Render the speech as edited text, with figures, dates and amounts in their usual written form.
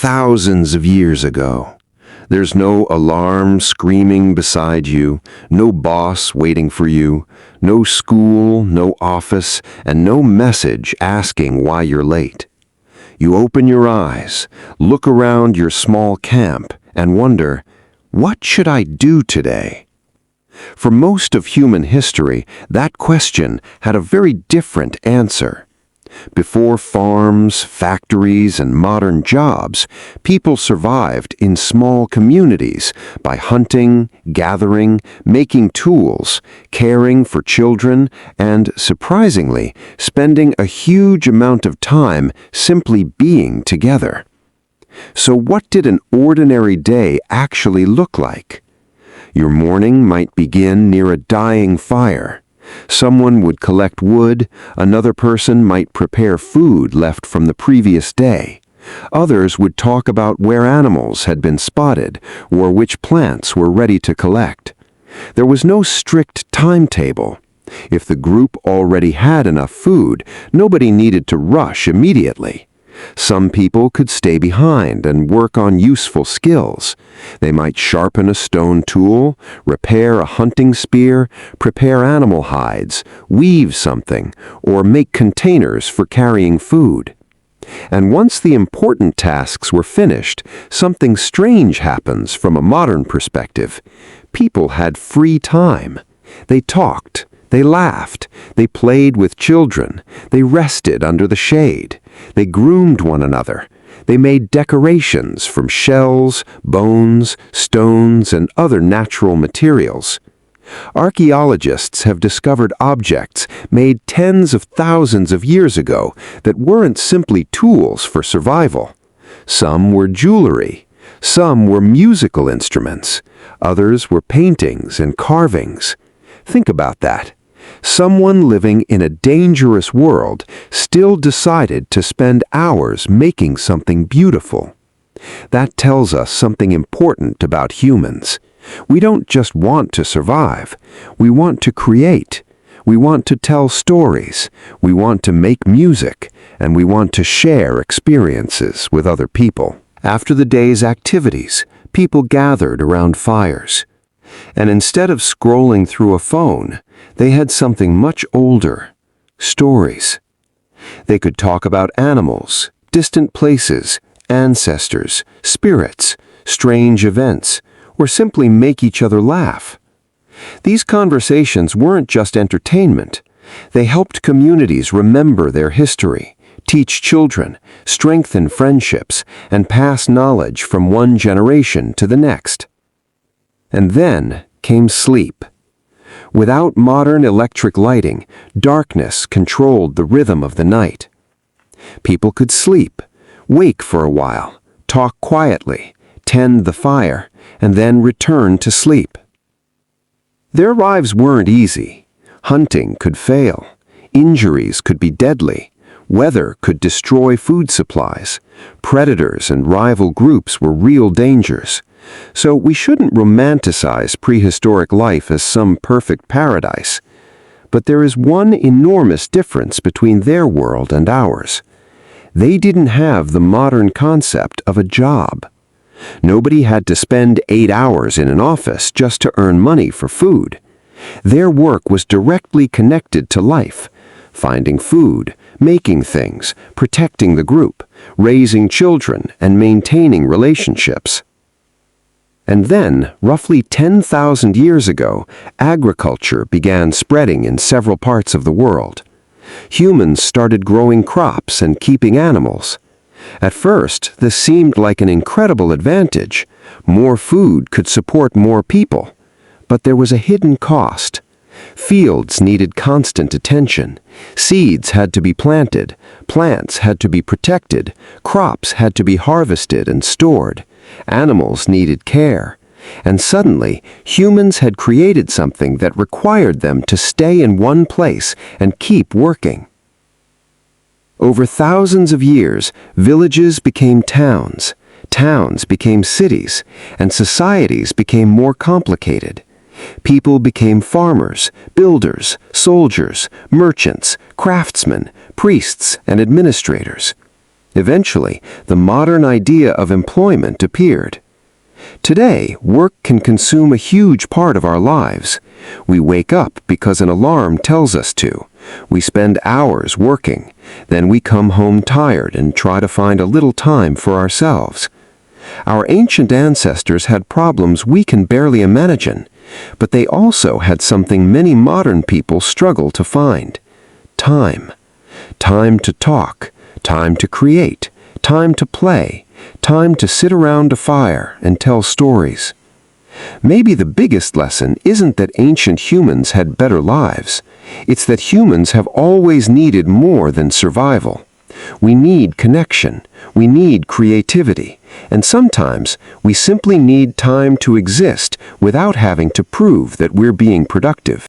thousands of years ago. There's no alarm screaming beside you, no boss waiting for you, no school, no office, and no message asking why you're late. You open your eyes, look around your small camp, and wonder, what should I do today? For most of human history, that question had a very different answer. Before farms, factories, and modern jobs, people survived in small communities by hunting, gathering, making tools, caring for children, and, surprisingly, spending a huge amount of time simply being together. So what did an ordinary day actually look like? Your morning might begin near a dying fire. Someone would collect wood, another person might prepare food left from the previous day. Others would talk about where animals had been spotted or which plants were ready to collect. There was no strict timetable. If the group already had enough food, nobody needed to rush immediately. Some people could stay behind and work on useful skills. They might sharpen a stone tool, repair a hunting spear, prepare animal hides, weave something, or make containers for carrying food. And once the important tasks were finished, something strange happens from a modern perspective. People had free time. They talked. They laughed, they played with children, they rested under the shade, they groomed one another, they made decorations from shells, bones, stones, and other natural materials. Archaeologists have discovered objects made tens of thousands of years ago that weren't simply tools for survival. Some were jewelry, some were musical instruments, others were paintings and carvings. Think about that. Someone living in a dangerous world still decided to spend hours making something beautiful. That tells us something important about humans. We don't just want to survive. We want to create. We want to tell stories. We want to make music. And we want to share experiences with other people. After the day's activities, people gathered around fires. And instead of scrolling through a phone, they had something much older, stories. They could talk about animals, distant places, ancestors, spirits, strange events, or simply make each other laugh. These conversations weren't just entertainment. They helped communities remember their history, teach children, strengthen friendships, and pass knowledge from one generation to the next. And then came sleep. Without modern electric lighting, darkness controlled the rhythm of the night. People could sleep, wake for a while, talk quietly, tend the fire, and then return to sleep. Their lives weren't easy. Hunting could fail. Injuries could be deadly. Weather could destroy food supplies. Predators and rival groups were real dangers. So we shouldn't romanticize prehistoric life as some perfect paradise. But there is one enormous difference between their world and ours. They didn't have the modern concept of a job. Nobody had to spend 8 hours in an office just to earn money for food. Their work was directly connected to life, finding food, making things, protecting the group, raising children, and maintaining relationships. And then, roughly 10,000 years ago, agriculture began spreading in several parts of the world. Humans started growing crops and keeping animals. At first, this seemed like an incredible advantage. More food could support more people. But there was a hidden cost. Fields needed constant attention. Seeds had to be planted. Plants had to be protected. Crops had to be harvested and stored. Animals needed care. And suddenly, humans had created something that required them to stay in one place and keep working. Over thousands of years, villages became towns, towns became cities, and societies became more complicated. People became farmers, builders, soldiers, merchants, craftsmen, priests, and administrators. Eventually, the modern idea of employment appeared. Today, work can consume a huge part of our lives. We wake up because an alarm tells us to. We spend hours working. Then we come home tired and try to find a little time for ourselves. Our ancient ancestors had problems we can barely imagine, but they also had something many modern people struggle to find: time. Time to talk, time to create, time to play, time to sit around a fire and tell stories. Maybe the biggest lesson isn't that ancient humans had better lives. It's that humans have always needed more than survival. We need connection, we need creativity, and sometimes we simply need time to exist without having to prove that we're being productive.